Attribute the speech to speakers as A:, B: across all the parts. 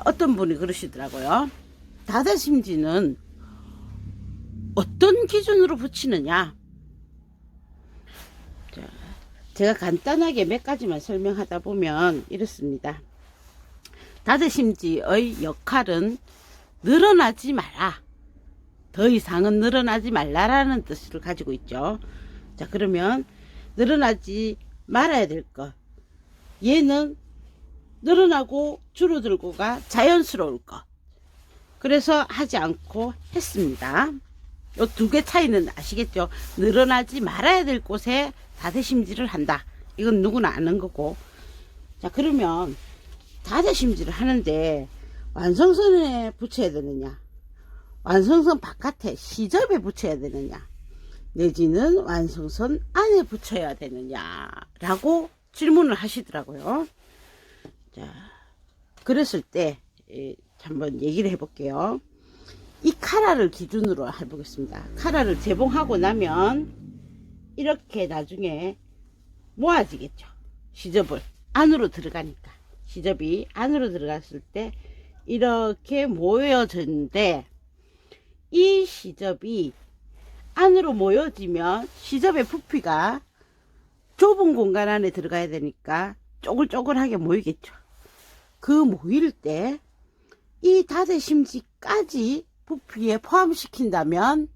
A: 어떤 분이 그러시더라고요. 다대심지는 어떤 기준으로 붙이느냐. 자, 제가 간단하게 몇 가지만 설명하다 보면 이렇습니다. 다대심지의 역할은 늘어나지 마라. 더 이상은 늘어나지 말라라는 뜻을 가지고 있죠. 자, 그러면 늘어나지 말아야 될 것. 얘는 늘어나고 줄어들고가 자연스러울 것. 그래서 하지 않고 했습니다. 요 두 개 차이는 아시겠죠? 늘어나지 말아야 될 곳에 다대심지를 한다. 이건 누구나 아는 거고. 자, 그러면 다대심지를 하는데 완성선에 붙여야 되느냐, 완성선 바깥에 시접에 붙여야 되느냐, 내지는 완성선 안에 붙여야 되느냐 라고 질문을 하시더라고요. 자, 그랬을 때 한번 얘기를 해볼게요. 이 카라를 기준으로 해보겠습니다. 카라를 재봉하고 나면 이렇게 나중에 모아지겠죠. 시접을 안으로 들어가니까, 시접이 안으로 들어갔을 때 이렇게 모여졌는데, 이 시접이 안으로 모여지면 시접의 부피가 좁은 공간 안에 들어가야 되니까 쪼글쪼글하게 모이겠죠. 그 모일 때 이 다대심지까지 부피에 포함시킨다면,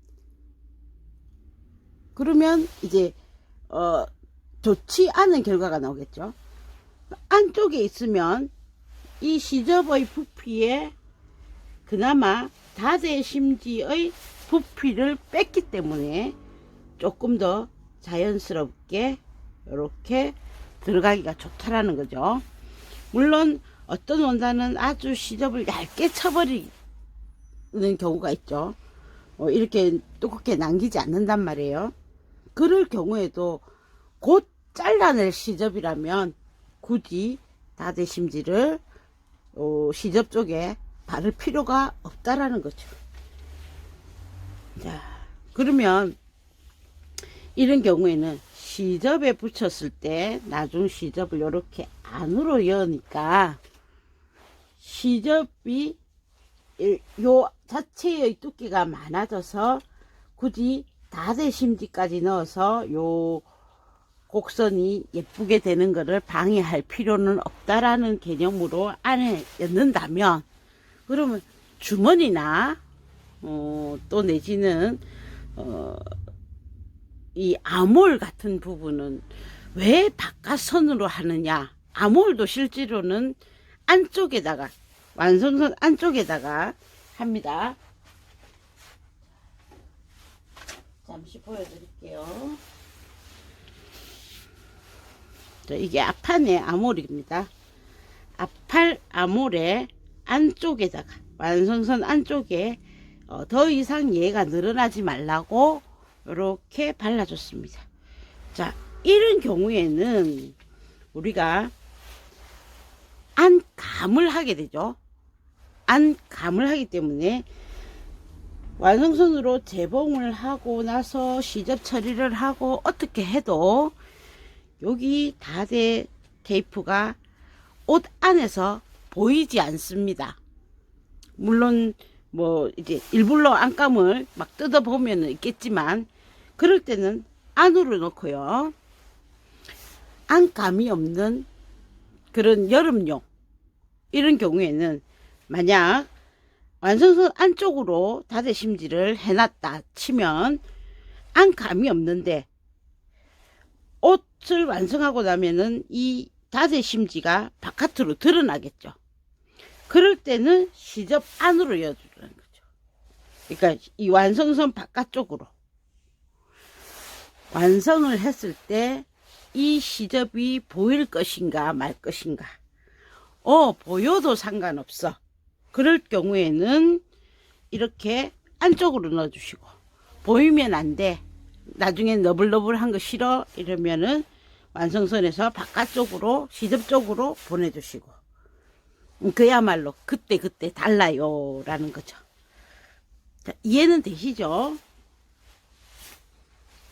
A: 그러면 이제 좋지 않은 결과가 나오겠죠. 안쪽에 있으면 이 시접의 부피에 그나마 다대심지의 부피를 뺐기 때문에 조금 더 자연스럽게 이렇게 들어가기가 좋다라는 거죠. 물론 어떤 원단은 아주 시접을 얇게 쳐버리는 경우가 있죠. 이렇게 두껍게 남기지 않는단 말이에요. 그럴 경우에도 곧 잘라낼 시접이라면 굳이 다대심지를 시접 쪽에 바를 필요가 없다라는 거죠. 자, 그러면 이런 경우에는 시접에 붙였을 때 나중 시접을 이렇게 안으로 여니까 시접이 요 자체의 두께가 많아져서 굳이 다대심지까지 넣어서 요 곡선이 예쁘게 되는 것을 방해할 필요는 없다라는 개념으로 안에 넣는다면, 그러면 주머니나 또 내지는 이 아몰 같은 부분은 왜 바깥선으로 하느냐. 아몰도 실제로는 안쪽에다가, 완성선 안쪽에다가 합니다. 잠시 보여드릴게요. 자, 이게 앞판의 아몰입니다. 앞팔 아몰의 안쪽에다가, 완성선 안쪽에 더 이상 얘가 늘어나지 말라고 이렇게 발라줬습니다. 자, 이런 경우에는 우리가 안감을 하게 되죠. 안감을 하기 때문에 완성선으로 재봉을 하고 나서 시접 처리를 하고 어떻게 해도 여기 다대 테이프가 옷 안에서 보이지 않습니다. 물론 뭐 이제 일부러 안감을 막 뜯어 보면 있겠지만, 그럴 때는 안으로 넣고요. 안감이 없는 그런 여름용 이런 경우에는 만약 완성선 안쪽으로 다대심지를 해놨다 치면 안감이 없는데 옷을 완성하고 나면은 이 다대심지가 바깥으로 드러나겠죠. 그럴 때는 시접 안으로 여주는 거죠. 그러니까 이 완성선 바깥쪽으로 완성을 했을 때 이 시접이 보일 것인가 말 것인가. 보여도 상관없어. 그럴 경우에는 이렇게 안쪽으로 넣어주시고, 보이면 안 돼, 나중에 너블너블한 거 싫어 이러면은 완성선에서 바깥쪽으로 시접 쪽으로 보내주시고, 그야말로 그때 달라요 라는 거죠. 자, 이해는 되시죠?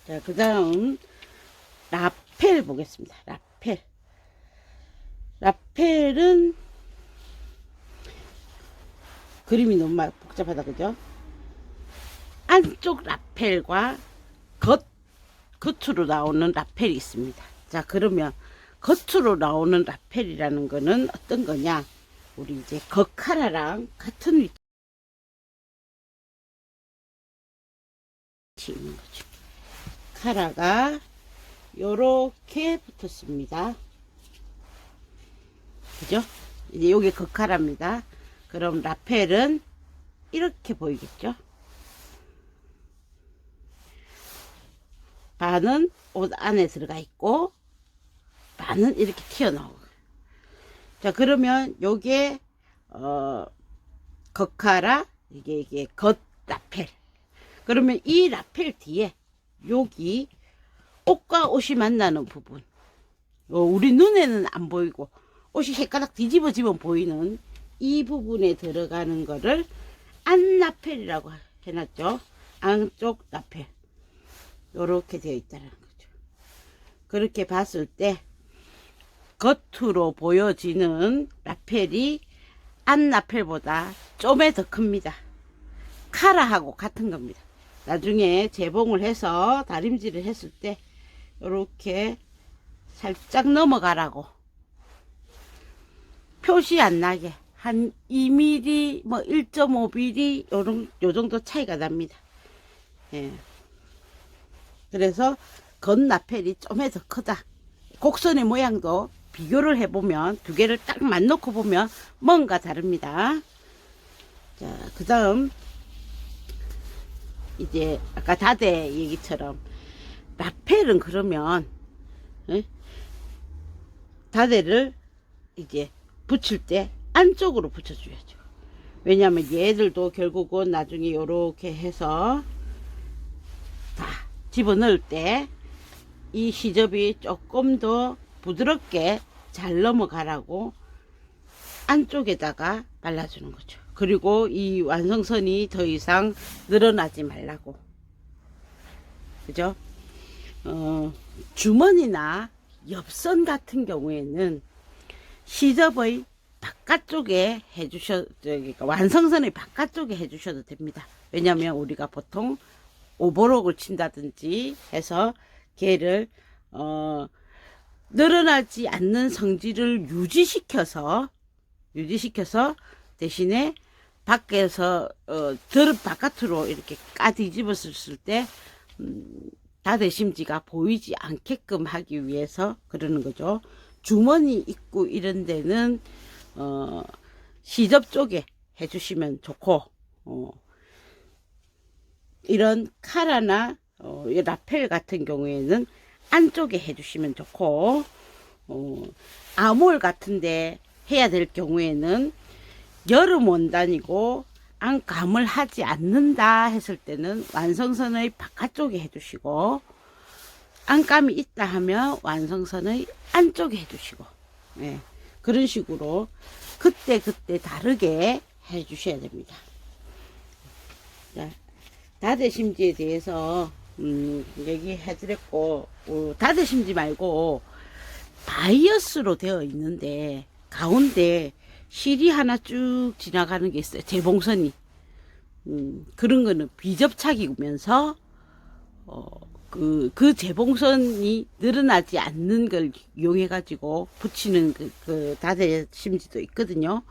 A: 자, 그 다음 라펠 보겠습니다. 라펠은 그림이 너무 복잡하다, 그죠? 안쪽 라펠과 겉으로 나오는 라펠이 있습니다. 자, 그러면 겉으로 나오는 라펠이라는 거는 어떤 거냐? 우리 이제 겉카라랑 같은 위치 있는 거죠. 카라가 요렇게 붙었습니다. 그죠? 이제 요게 겉카라입니다. 그럼 라펠은 이렇게 보이겠죠? 반은 옷 안에 들어가 있고 반은 이렇게 튀어나오고. 자, 그러면 요게 겉카라, 이게 겉 라펠. 그러면 이 라펠 뒤에 여기 옷과 옷이 만나는 부분, 우리 눈에는 안 보이고 옷이 헷가닥 뒤집어지면 보이는 이 부분에 들어가는 거를 안 라펠이라고 해놨죠. 안쪽 라펠. 요렇게 되어 있다는 거죠. 그렇게 봤을 때 겉으로 보여지는 라펠이 안 라펠보다 좀에 더 큽니다. 카라하고 같은 겁니다. 나중에 재봉을 해서 다림질을 했을 때 요렇게 살짝 넘어가라고, 표시 안 나게 한 2mm, 뭐 1.5mm 요 정도 차이가 납니다. 예. 그래서 겉 라펠이 좀에 더 크다. 곡선의 모양도 비교를 해보면 두 개를 딱 맞놓고 보면 뭔가 다릅니다. 자, 그 다음 이제 아까 다대 얘기처럼 라펠은 그러면 다대를 이제 붙일 때 안쪽으로 붙여줘야죠. 왜냐하면 얘들도 결국은 나중에 요렇게 해서 다 집어넣을 때 이 시접이 조금 더 부드럽게 잘 넘어가라고 안쪽에다가 발라주는 거죠. 그리고 이 완성선이 더 이상 늘어나지 말라고. 그죠? 주머니나 엽선 같은 경우에는 시접의 바깥쪽에 그러니까 완성선의 바깥쪽에 해주셔도 됩니다. 왜냐하면 우리가 보통 오버록을 친다든지 해서 걔를 늘어나지 않는 성질을 유지시켜서 대신에 밖에서 바깥으로 이렇게 뒤집었을 때 다대심지가 보이지 않게끔 하기 위해서 그러는 거죠. 주머니 있고 이런 데는 시접 쪽에 해주시면 좋고, 이런 카라나 라펠 같은 경우에는 안쪽에 해주시면 좋고, 아몰 같은데 해야 될 경우에는 여름 원단이고 안감을 하지 않는다 했을 때는 완성선의 바깥쪽에 해주시고, 안감이 있다 하면 완성선의 안쪽에 해주시고, 예, 그런 식으로 그때 다르게 해주셔야 됩니다. 자, 다대심지에 대해서 얘기해드렸고, 다대심지 말고 바이어스로 되어 있는데 가운데 실이 하나 쭉 지나가는 게 있어요. 재봉선이. 그런 거는 비접착이면서 그 재봉선이 늘어나지 않는 걸 이용해 가지고 붙이는 그 다대심지도 있거든요.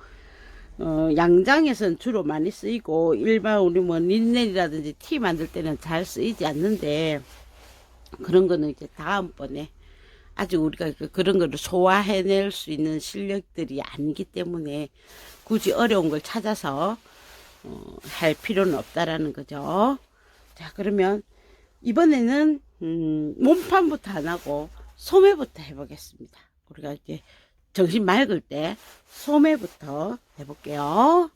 A: 양장에서는 주로 많이 쓰이고 일반 우리 뭐 린넨이라든지 티 만들 때는 잘 쓰이지 않는데, 그런 거는 이제 다음번에, 아직 우리가 그런 거를 소화해낼 수 있는 실력들이 아니기 때문에 굳이 어려운 걸 찾아서 할 필요는 없다라는 거죠. 자, 그러면 이번에는 몸판부터 안 하고 소매부터 해보겠습니다. 우리가 이제 정신 맑을 때 소매부터 해볼게요.